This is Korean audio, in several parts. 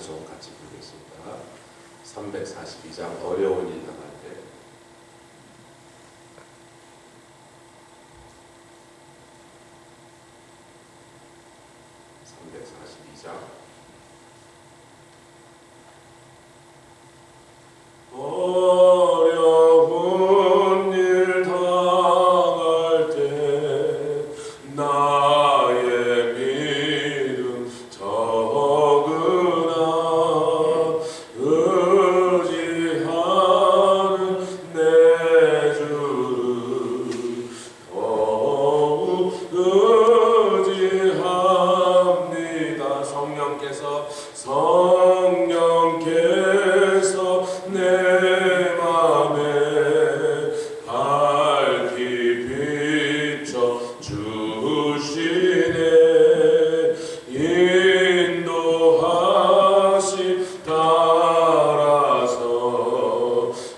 찬송 같이 부르겠습니다. 342장 어려운 일 당할 때. 어려운 일 당할 때 나의 믿음 적으나 의지하는 내 주를 더욱 의지합니다. 성령께서 내 맘에 밝히 비춰 주시네. 인도하심 따라서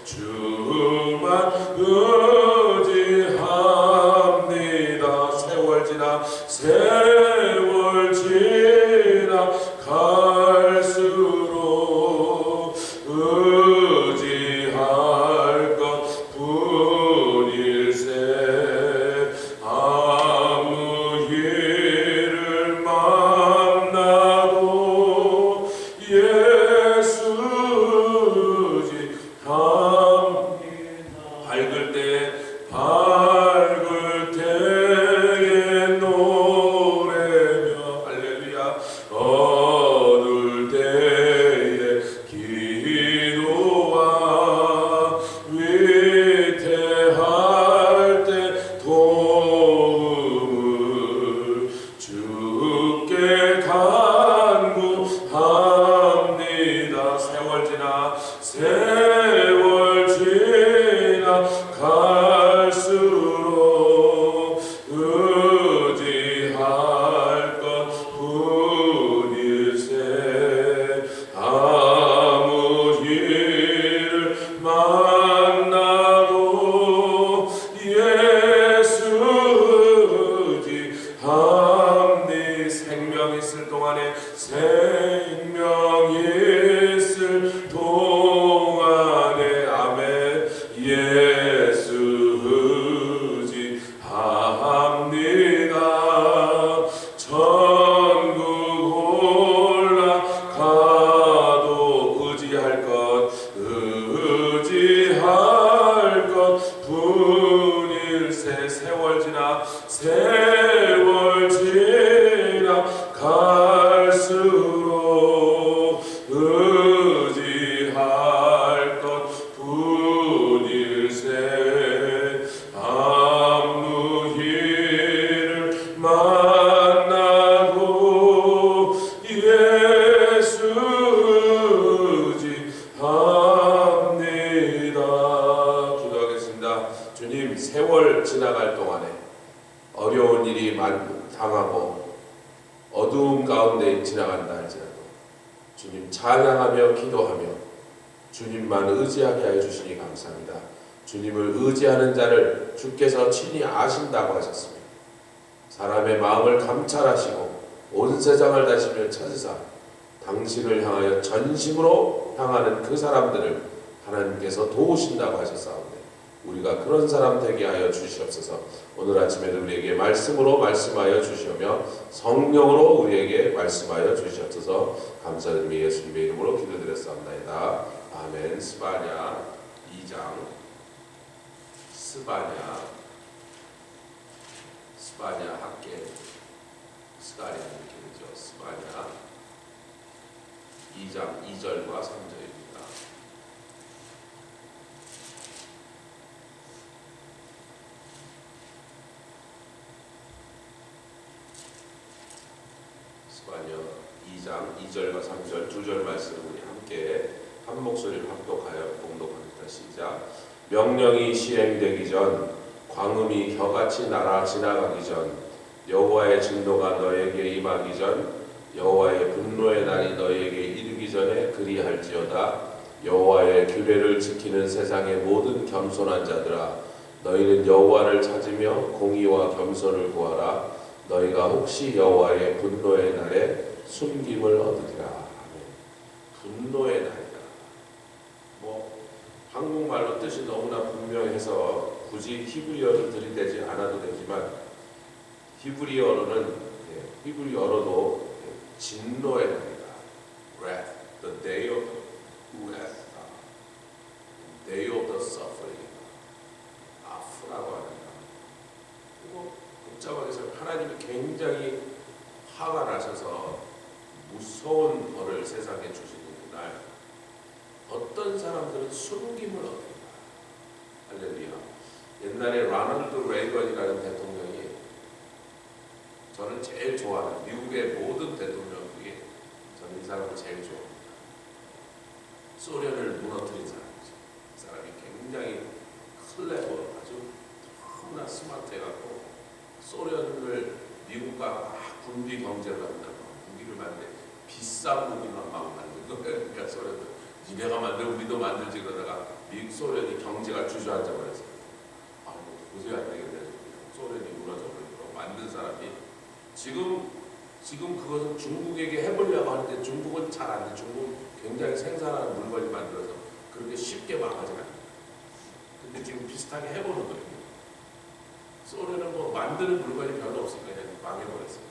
주만 의지합니다. 세월 지나 갈수록 의지할 것뿐일세. 아무 일을 만나도 예수 의지합니다. 밝을 때에 노래며 할렐루야. 어두울 때에 기도와 위태할 때 도움을 주께 간구합니다. 세월 지나 갈수록 의지할 것뿐일세. 아무 일을 만나도 예수 의지합니. 생명 있을 동안에 아멘. 예수 의지합니다. 천국 올라가도 의지할 것뿐일세. 세월 지나 갈수록 의지할 것뿐일세. 아무 일을 만나도 예수 의지합니다. 기도하겠습니다. 주님, 세월 지나갈 동안에 어려운 일이 당하고 어두운 가운데 지나간다 할지라도 주님 찬양하며 기도하며 주님만 의지하게 하여 주시니 감사합니다. 주님을 의지하는 자를 주께서 친히 아신다고 하셨습니다. 사람의 마음을 감찰하시고 온 세상을 다시며 찾으사 당신을 향하여 전심으로 향하는 그 사람들을 하나님께서 도우신다고 하셨사오니 우리가 그런 사람 되게 하여 주시옵소서. 오늘 아침에도 우리에게 말씀으로 말씀하여 주시오며 성령으로 우리에게 말씀하여 주시옵소서. 감사드리며 예수님의 이름으로 기도드렸사옵나이다. 아멘. 스바냐 2장 스바냐 학계 스가랴 이렇게 되죠. 스바냐 2장 2절과 3절입니다. 스바냐 2장 2절과 3절 두 절 말씀을 우리 함께 한 목소리를 합독하여 봉독합니다. 시작. 명령이 시행되기 전 광음이 혀같이 날아 지나가기 전 여호와의 진노가 너에게 임하기 전 여호와의 분노의 날이 너에게 이르기 전에 그리할지어다. 여호와의 규례를 지키는 세상의 모든 겸손한 자들아, 너희는 여호와를 찾으며 공의와 겸손을 구하라. 너희가 혹시 여호와의 분노의 날에 숨김을 얻으리라. 굳이 히브리어를 들이대지 않아도 되지만 히브리어로도 진노의 날이다. Wrath, the day of wrath, day of the suffering. 아프라고 하는 날. 그리고 복잡하게 해서 하나님이 굉장히 화가 나셔서 무서운 벌을 세상에 주시는 그날 어떤 사람들은 숨김을 얻는다. 할렐루야. 옛날에 라널드 레이건이라는 대통령이 저는 제일 좋아하는 미국의 모든 대통령 중에 저는 이 사람을 제일 좋아합니다. 소련을 무너뜨린 사람이죠. 이 사람이 굉장히 클레버, 아주 너무나 스마트해갖고 소련을 미국과 막 군비 경제를 한다고 무기를 만들 비싼 무기만 막 만든 거예요. 그러니까 소련도 니네가 만들 우리도 만들지 그러다가 미국 소련이 경제가 주저앉아 버렸어요. 뭐 도저히 안 되겠네. 소련이 무너져 버리고 만든 사람이 지금 그것은 중국에게 해보려고 하는데 중국은 잘 안 돼. 중국은 굉장히 생산하는 물건이 만들어서 그렇게 쉽게 망하지 않아요. 근데 지금 비슷하게 해보는 거예요. 소련은 뭐 만드는 물건이 별로 없으니까 그냥 망해버렸어요.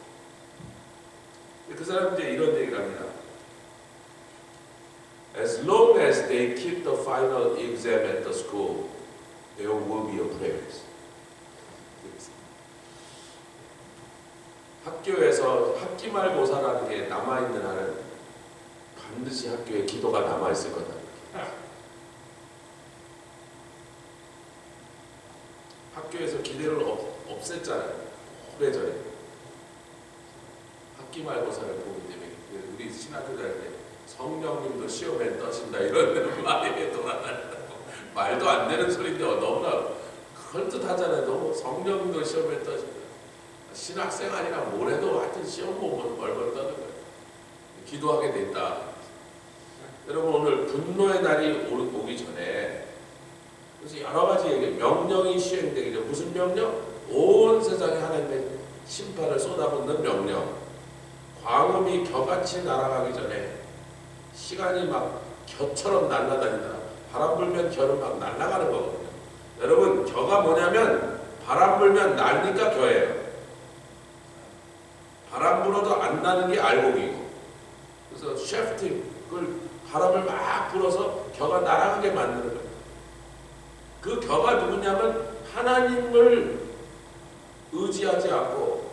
그 사람이 이제 이런 얘기를 합니다. As long as they keep the final exam at the school, there will be a prayers. 학교에서 학기말고사라는 게 남아있는 한은 반드시 학교에 기도가 남아있을 거다. 학교에서 기대를 없앴잖아요. 오래전에. 학기말고사를 보기 때문에 우리 신학교 다닐 때 성령님도 시험에 떠신다 이런 말이 돌아다닌다고 말도 안 되는 소리인데 너무나 그럴듯하잖아요. 너무 성령님도 시험에 떠신다. 신학생활이나 뭘 해도 하여튼 시험 보면 벌벌 떠는 거예요. 기도하게 됐다. 여러분 오늘 분노의 날이 오기 전에 그래서 여러 가지 얘기 명령이 시행되기 전에 무슨 명령? 온 세상에 하나님의 심판을 쏟아붓는 명령. 광음이 겨같이 날아가기 전에 시간이 막 겨처럼 날아다니더라. 바람 불면 겨는 막 날아가는 거거든요. 여러분 겨가 뭐냐면 바람 불면 날니까 겨예요. 바람 불어도 안 나는 게 알곡이고. 그래서 셰프팅을 바람을 막 불어서 겨가 날아가게 만드는 거예요. 그 겨가 누구냐면 하나님을 의지하지 않고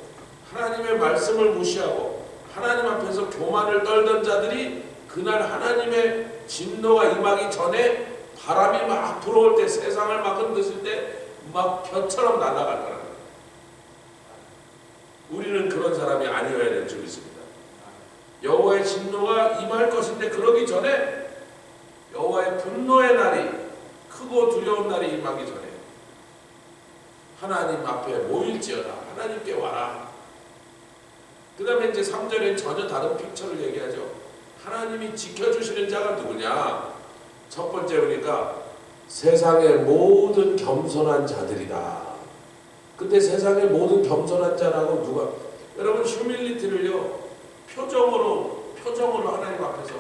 하나님의 말씀을 무시하고 하나님 앞에서 교만을 떨던 자들이 그날 하나님의 진노가 임하기 전에 바람이 막 불어올 때 세상을 막 흔드실 때 막 겨처럼 날아가더라고요. 우리는 그런 사람이 아니어야 될 줄 믿습니다. 여호와의 진노가 임할 것인데 그러기 전에 여호와의 분노의 날이 크고 두려운 날이 임하기 전에 하나님 앞에 모일지어다. 하나님께 와라. 그 다음에 이제 3절에 전혀 다른 픽처를 얘기하죠. 하나님이 지켜주시는 자가 누구냐? 첫 번째 보니까 세상의 모든 겸손한 자들이다. 근데 세상의 모든 겸손한 자라고 누가 여러분 휴밀리티를요 표정으로 하나님 앞에서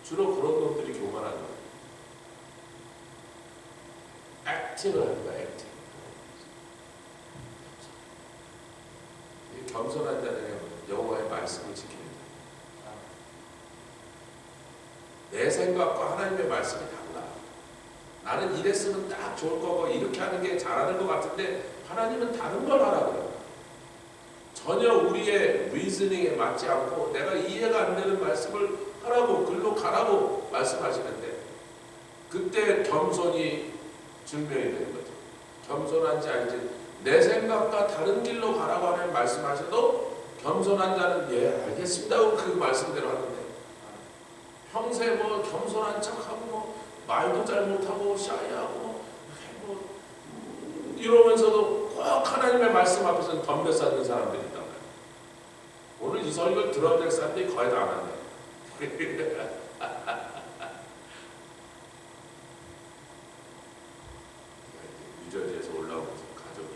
주로 그런 놈들이 교만한 거예요. 액팅을 하는 거야. 액팅. 겸손한 자는 여호와의 말씀을 지킵니다. 내 생각과 하나님의 말씀이 달라. 나는 이랬으면 딱 좋을 거고 이렇게 하는 게 잘하는 것 같은데 하나님은 다른 걸 하라고 그래요. 전혀 우리의 리즈닝에 맞지 않고 내가 이해가 안 되는 말씀을 하라고 글로 가라고 말씀하시는데 그때 겸손이 증명이 되는 거죠. 겸손한지 아닌지 내 생각과 다른 길로 가라고 하는 말씀하셔도 겸손한 자는 예 알겠습니다 하고 그 말씀대로 하는데 평소에 뭐 겸손한 척하고 뭐 말도 잘 못하고 샤이하고 뭐 이러면서도 꼭 하나님의 말씀 앞에서는 덤벼싸는 사람들이 있단 말이에요. 오늘 이 설교를 들어야 될 사람들이 거의 다 안 하네. 유저지에서 올라온 가족이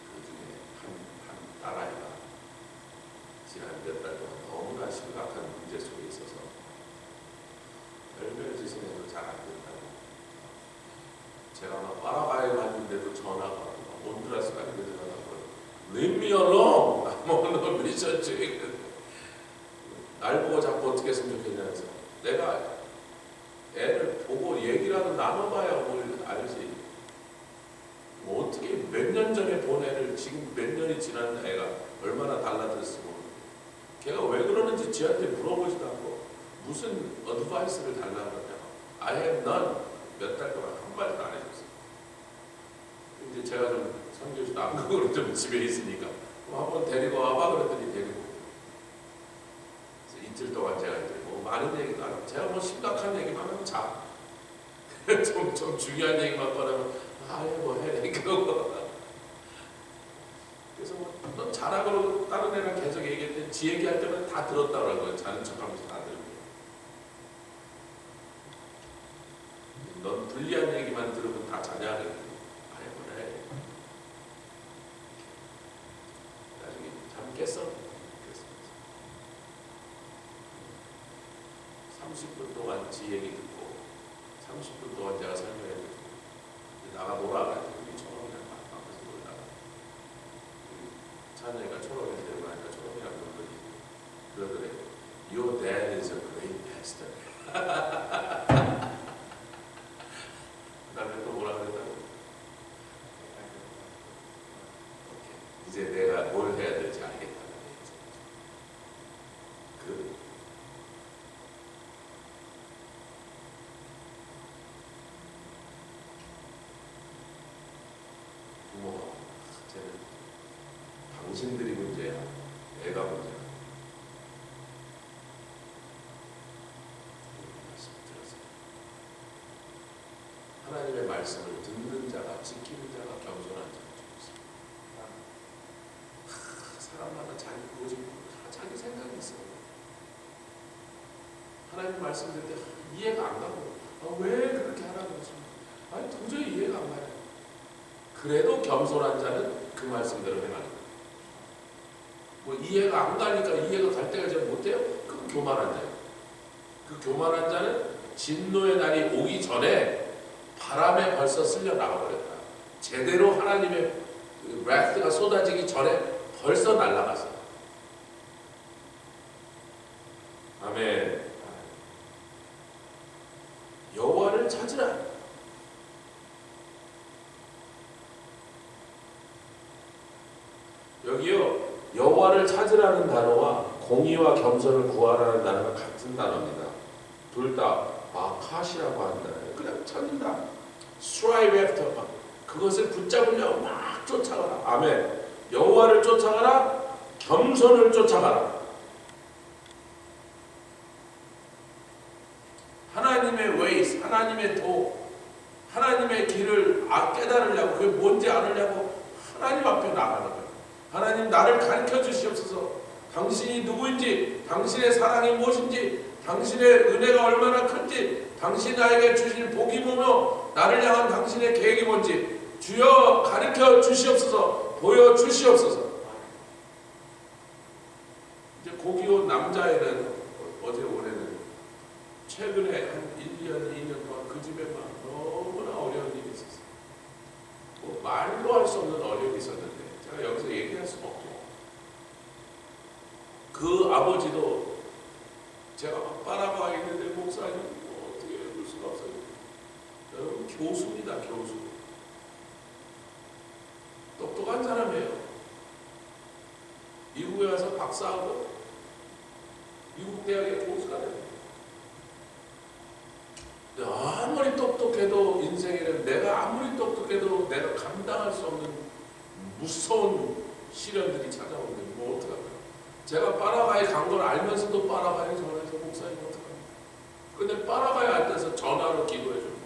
그 중에 한 딸아이가 지난 몇 달 동안 너무나 심각한 문제 속에 있어서 별별 짓은 해도 잘 안 된다고. 제가 막 파라과이 갔는데도 전화가 와고 온두라스 갔는데도 전화가 와고 Leave me alone! 너 미션 중에 날 보고 자꾸 어떻게 했으면 좋겠냐면서 내가 애를 보고 얘기라도 나눠봐야 뭘 알지. 뭐 어떻게 몇 년 전에 본 애를 지금 몇 년이 지난 애가 얼마나 달라졌으면 걔가 왜 그러는지 지한테 물어보지도 않고 무슨 어드바이스를 달라고 그러냐고. I have none. 몇 달 동안 한 마디도 안 해줬어. 이제 제가 좀 선교주 남극으로 좀 집에 있으니까 한번 데리고 와봐 그랬더니 데리고 이틀 동안 제가 이제 뭐 많은 얘기도 안 하고 제가 뭐 심각한 얘기만 하면 자 좀 중요한 얘기만 꺼내면 아예 뭐 해 그러고 그래서 뭐 넌 자라 그러고 다른 애랑 계속 얘기했더니 지 얘기할 때만 다 들었다고요. 자는 척하면서 다 들고 넌 불리한 얘기만 들으면 다 자냐 그랬더니 아예 뭐래 나중에 잠 깼어. 30분 동안 지 얘기 듣고 30분 동안 제가 설명해 주고 나가 놀아가지고 우리 초롱이랑 막 앞에서 놀다가 찬영이가 초롱이 데리고 가니까 초롱이랑 놀더니 그러더래 Your dad is a great pastor. 그 다음에 또 뭐라 그랬다고? 이제 내가 뭘 해야 될지 알겠다. 부모가 쟤는 당신들이 문제야. 애가 문제야. 말씀 들었어요. 하나님의 말씀을 듣는 자가 지키는 자가 겸손한 자가 있습니다. 사람마다 자기 고집, 자기 생각이 있어요. 하나님 말씀 들을 때 이해가 안 가고 왜 그렇게 하라고 그러지? 아니 도저히 이해가 안 가요. 그래도 겸손한 자는 그 말씀대로 행하는 거예요. 뭐 이해가 안 가니까 이해가 갈 때가 잘 못해요? 그건 교만한 자예요. 그 교만한 자는 진노의 날이 오기 전에 바람에 벌써 쓸려 나가버렸다. 제대로 하나님의 wrath가 쏟아지기 전에 벌써 날아갔어요. 아멘. 여호와를 찾으라. 여기요 여호와를 찾으라는 단어와 공의와 겸손을 구하라는 단어가 같은 단어입니다. 둘 다 마카시라고 하는 단어예요. 그냥 찾는다. strive after 그것을 붙잡으려고 막 쫓아가라. 아멘. 여호와를 쫓아가라. 겸손을 쫓아가라. 하나님의 ways, 하나님의 도, 하나님의 길을 깨달으려고 그게 뭔지 알으려고 하나님 앞에 나가는 거예요. 하나님 나를 가르쳐 주시옵소서. 당신이 누구인지, 당신의 사랑이 무엇인지, 당신의 은혜가 얼마나 큰지, 당신 나에게 주신 복이 뭐며 나를 향한 당신의 계획이 뭔지 주여 가르쳐 주시옵소서. 보여 주시옵소서. 이제 고기온 남자애는 어제 올해는 최근에 한 1년, 2년 동안 그 집에 막 너무나 어려운 일이 있었어요. 뭐 말로 할 수 없는 어려움이 있었는데 제가 여기서 얘기할 수가 없죠. 그 아버지도 제가 막 바라봐 있는데 목사님 뭐 어떻게 해볼 수가 없어요. 여러분 교수입니다. 교수. 똑똑한 사람이에요. 미국에 와서 박사하고 미국 대학의 교수가 됩니다. 아무리 똑똑해도 인생에는 내가 아무리 똑똑해도 내가 감당할 수 없는 무서운 시련들이 찾아오는데 뭐 어떡할까요? 제가 파라과이 간 걸 알면서도 파라과이 전화해서 목사님 어떡합니까? 근데 파라과이 알 때서 전화로 기도해 줍니다.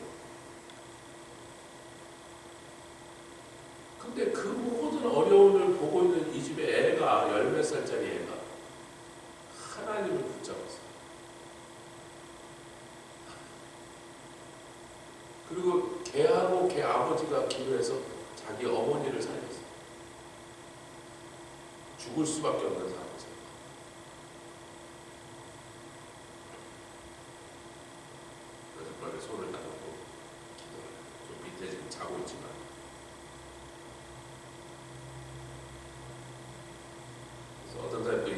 근데 그 모든 어려움을 보고 있는 이 집에 애가 10몇 살짜리 애가 하나님을 붙잡았어요. 그리고 걔하고 걔 아버지가 기도해서 자기 어머니를 살렸어요. 죽을 수밖에 없는 상황이었어요.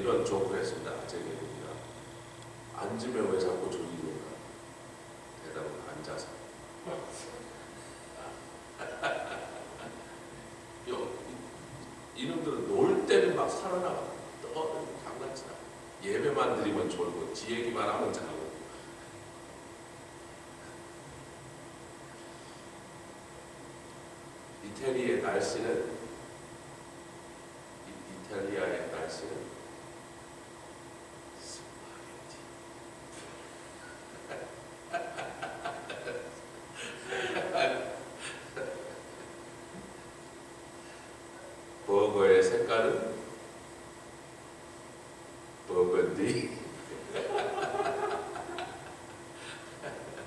이런 조크를 했습니다. 제게입니다. 앉으면 왜 자꾸 졸리는가? 대답은 앉아서. 이놈들은 놀 때는 막 살아나가. 장난치나. 예배만 드리면 졸고 지 얘기만 하면 자고. 이태리의 날씨는 이탈리아의 날씨는 스파게티. 버거의 색깔은 버건디.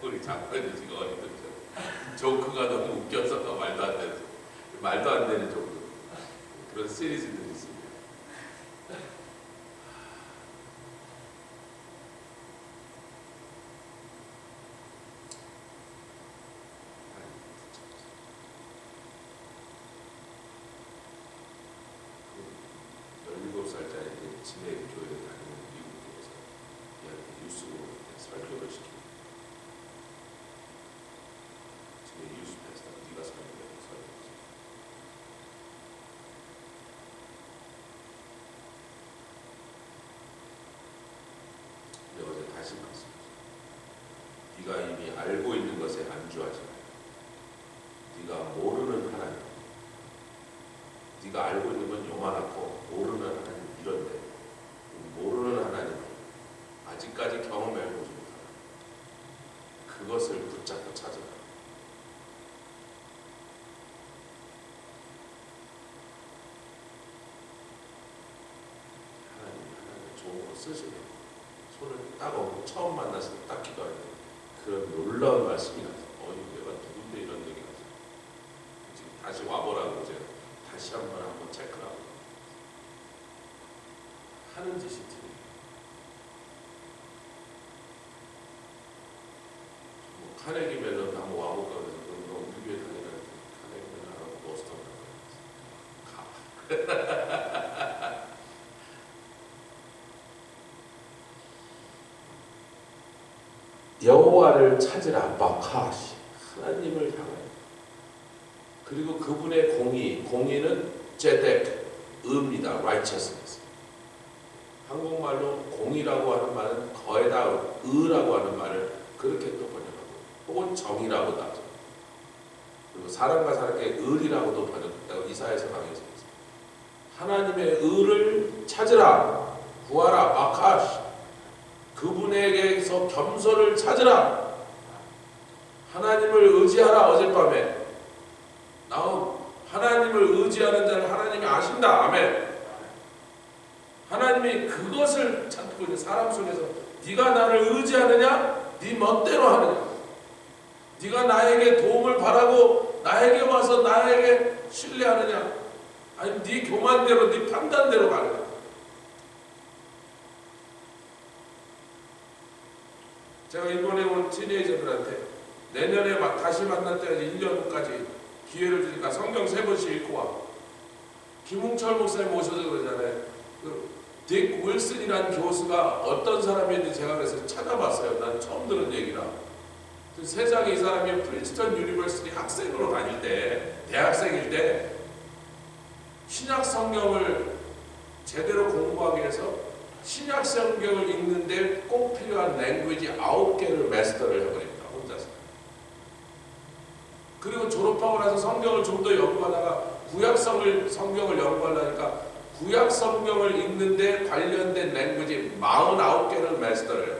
우리 장관이 지금 어리둥절. 조크가 너무 웃겨서 말도 안 되는 조크. 그런 시리즈들이 있습니다. 그 17살짜리 치매 교회에 다니는 미국에서 얘한테 뉴스로 설교를 시킵니다. 치매 뉴스 패스터 네가 설교를 설교했어. 근데 어제 다시 말씀드렸어요. 네가 이미 알고 있는 것에 안주하지 마. 네가 모르는 하나님. 네가 알고 있는 건 요만하고 모르는 하나님 이런데 모르는 하나님 아직까지 경험해보지 못하는 그것을 붙잡고 찾아라. 하나님 좋은 거 쓰시네. 손을 딱 얹고 처음 만났을 때 딱 기도할 때 그런 놀라운 말씀이 나서 내가 누군데 이런 얘기가 있어. 지금 다시 와보라고 제가 다시 한번 체크하고 하는 짓이 틀려. 뭐 카네기 멜론 한번 와볼까 그래서 너 우리 교회 다니는 카네기 멜론 하고 보스턴 가. 여호와를 찾으라. 바카시. 하나님을 향하여. 그리고 그분의 공의는 제덱, 의입니다. righteousness. 한국말로 공의라고 하는 말은 거에다 의라고 하는 말을 그렇게 또 번역하고 혹은 정의라고도 하죠. 그리고 사람과 사람에게 의리라고도 번역했다고 이사야서 강의에서 있습니다. 하나님의 의를 찾으라. 구하라. 바카시. 그분에게서 겸손을 찾으라. 하나님을 의지하라. 어젯밤에 나온 하나님을 의지하는 자를 하나님이 아신다. 아멘. 하나님이 그것을 찾고 있는 사람 속에서 네가 나를 의지하느냐? 네 멋대로 하느냐? 네가 나에게 도움을 바라고 나에게 와서 나에게 신뢰하느냐? 아니면 네 교만대로 네 판단대로 가느냐? 제가 일본에 온 티네이저들한테 내년에 다시 만날 때까지 1년 후까지 기회를 주니까 성경 3번씩 읽고 와. 김웅철 목사님 오셔서 그러잖아요. 딕 윌슨이라는 교수가 어떤 사람인지 제가 그래서 찾아봤어요. 난 처음 들은 얘기라. 세상에 이 사람이 프린스턴 유니버시티 학생으로 다닐 때, 대학생일 때 신약 성경을 제대로 공부하기 위해서 신약 성경을 읽는데 꼭 필요한 랭귀지 9개를 마스터를 해버립니다. 혼자서. 그리고 졸업하고 나서 성경을 좀 더 연구하다가 구약 성경을 연구하려니까 구약 성경을 읽는데 관련된 랭귀지 49개를 마스터를 해요.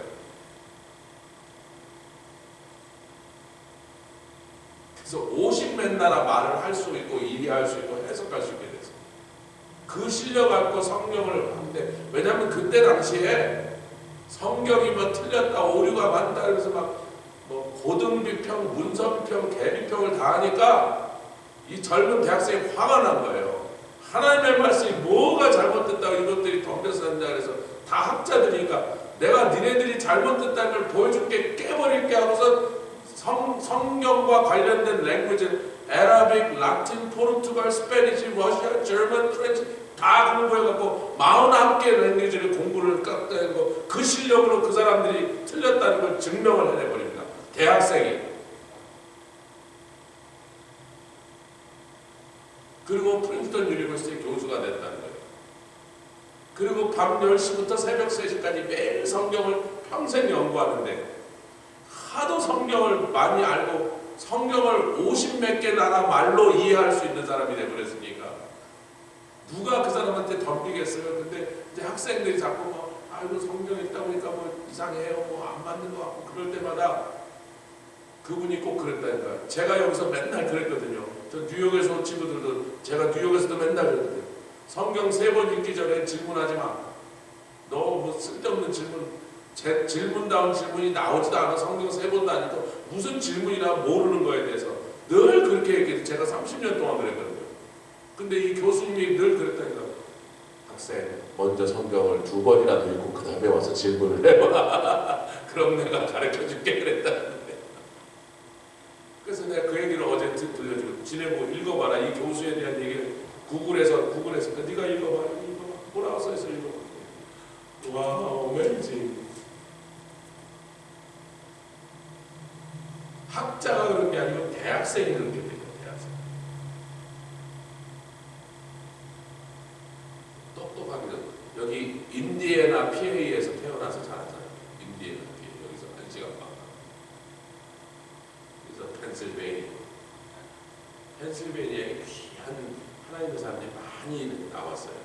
그래서 50몇 나라 말을 할 수 있고 이해할 수 있고 해석할 수 있게 됐어요. 그 실력 갖고 성경을 하는데, 왜냐하면 그때 당시에 성경이 뭐 틀렸다 오류가 많다 그래서 막 뭐 고등비평, 문선비평, 개비평을 다 하니까 이 젊은 대학생이 화가 난 거예요. 하나님의 말씀이 뭐가 잘못됐다고 이것들이 덤벼서 한다 그래서 다 학자들이니까 내가 니네들이 잘못됐다는 걸 보여줄게, 깨버릴게 하고서 성경과 관련된 랭귀지, 아라빅, 라틴, 포르투갈, 스페니시, 러시아, 저먼, 프렌치 다 공부해갖고 41개 랭귀지를 공부를 깎아내고 그 실력으로 그 사람들이 틀렸다는 걸 증명을 해내버립니다. 대학생이. 그리고 프린스턴 유니버시티 교수가 됐다는 거예요. 그리고 밤 10시부터 새벽 3시까지 매일 성경을 평생 연구하는데 하도 성경을 많이 알고 성경을 50몇 개 나라 말로 이해할 수 있는 사람이 되버렸으니까 누가 그 사람한테 덤비겠어요. 근데 이제 학생들이 자꾸 뭐 아이고 성경 읽다 보니까 뭐 이상해요, 뭐 안 맞는 것 같고 그럴 때마다 그분이 꼭 그랬다니까. 제가 여기서 맨날 그랬거든요. 저 뉴욕에서 온 친구들도 제가 뉴욕에서도 맨날 그랬거든요. 성경 3번 읽기 전에 질문하지 마. 너 뭐 쓸데없는 질문다운 질문이 나오지도 않아. 성경 3번도 안 읽고 무슨 질문이나 모르는 거에 대해서 늘 그렇게 얘기해서 제가 30년 동안 그랬거든요. 근데 이 교수님이 늘 그랬다니까. 학생, 먼저 성경을 2번이라도 읽고 그 다음에 와서 질문을 해봐. 그럼 내가 가르쳐줄게 그랬다는데. 그래서 내가 그 얘기를 어제 들려주고 지네 뭐 읽어봐라. 이 교수에 대한 얘기를 구글에서 네가 읽어봐. 뭐라고 써있어 읽어봐. 와, 왠지 학자가 그런 게 아니고 대학생이 그런 게 돼요. 대학생. 똑똑하기도. 여기 인디애나 PA에서 태어나서 자랐잖아요. 인디애나 PA 여기서 1시간 반. 그래서 펜실베니아에 귀한 하나님의 사람들이 많이 나왔어요.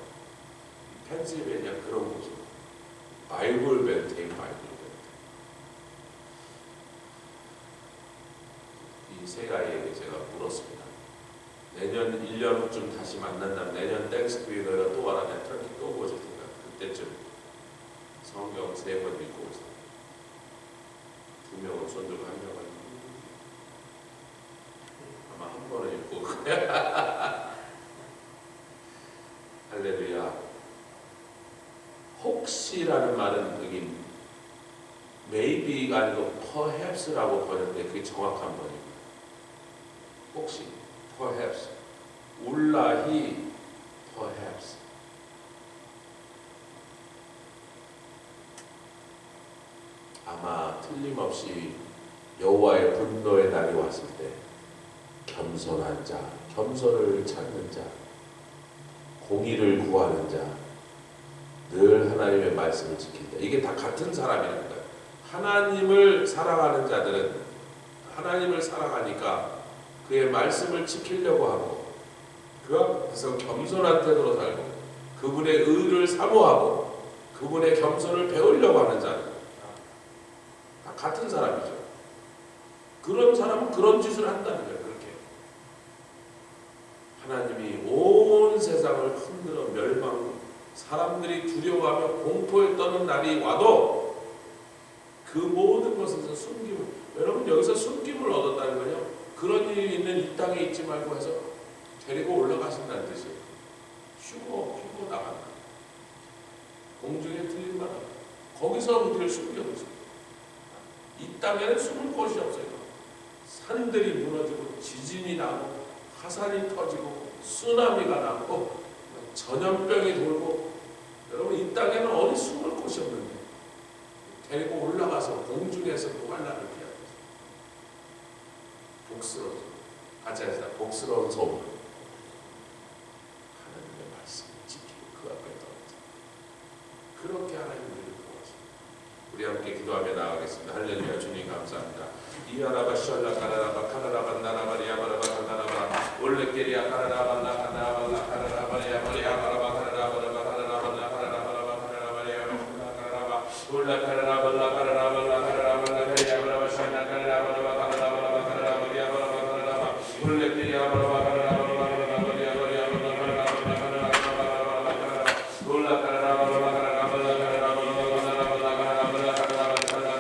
펜실베니아 그런 곳이에요. 바이블 벨트에 바이블 벨트. 이 세 가지에게 제가 물었습니다. 내년 1년 후쯤 다시 만난다면 내년 땡스기빙 너희가 또 와라. 내가 터키 또 오실 테니까 그때쯤 성경 3번 읽고 오세요. 2명은 손들고 1명은 아마 한 번은 읽고 할렐루야. 혹시라는 말은 여기 maybe가 아니고 perhaps라고 번역돼. 그게 정확한 번역입니다. 혹시 perhaps 울라히 perhaps 아마 틀림없이 여호와의 분노의 날이 왔을 때 겸손한 자, 겸손을 찾는 자, 공의를 구하는 자, 늘 하나님의 말씀을 지킨다. 이게 다 같은 사람이라는 거예요. 하나님을 사랑하는 자들은 하나님을 사랑하니까 그의 말씀을 지키려고 하고 그 앞에서 겸손한 태도로 살고 그분의 의를 사모하고 그분의 겸손을 배우려고 하는 자는 다 같은 사람이죠. 그런 사람은 그런 짓을 한다는 거예요. 그렇게 하나님이 온 세상을 흔들어 멸망 사람들이 두려워하며 공포에 떠는 날이 와도 그 모든 것에서 숨김을 여러분 여기서 숨김을 얻었다는 거요. 그런 일이 있는 이 땅에 있지 말고 해서 데리고 올라가신다는 뜻이에요. 휴거 나간다. 공중에 들림마다 거기서 우리를 숨겨놓습니다. 이 땅에는 숨을 곳이 없어요. 산들이 무너지고 지진이 나고 화산이 터지고 쓰나미가 나고 전염병이 돌고 여러분 이 땅에는 어디 숨을 곳이 없는데 데리고 올라가서 공중에서 무관람을 피합니다. 복스러운 같이 하시다. 복스러운 소문 하나님의 말씀을 지키고 그 앞에 떨어져 그렇게 하나님 우리를 도와줍니다. 우리 함께 기도하며 나아가겠습니다. 할렐루야. 주님 감사합니다. 이하라바 셜라 카라라바 카라라바 나라바리아바라바 카라라바 올레케리아 카라라바 나카나바라 카라라바리아 바리아바라바 카라라바라바 카라라바 나카라라바라바 카라라바리아 카라라바 올라 카라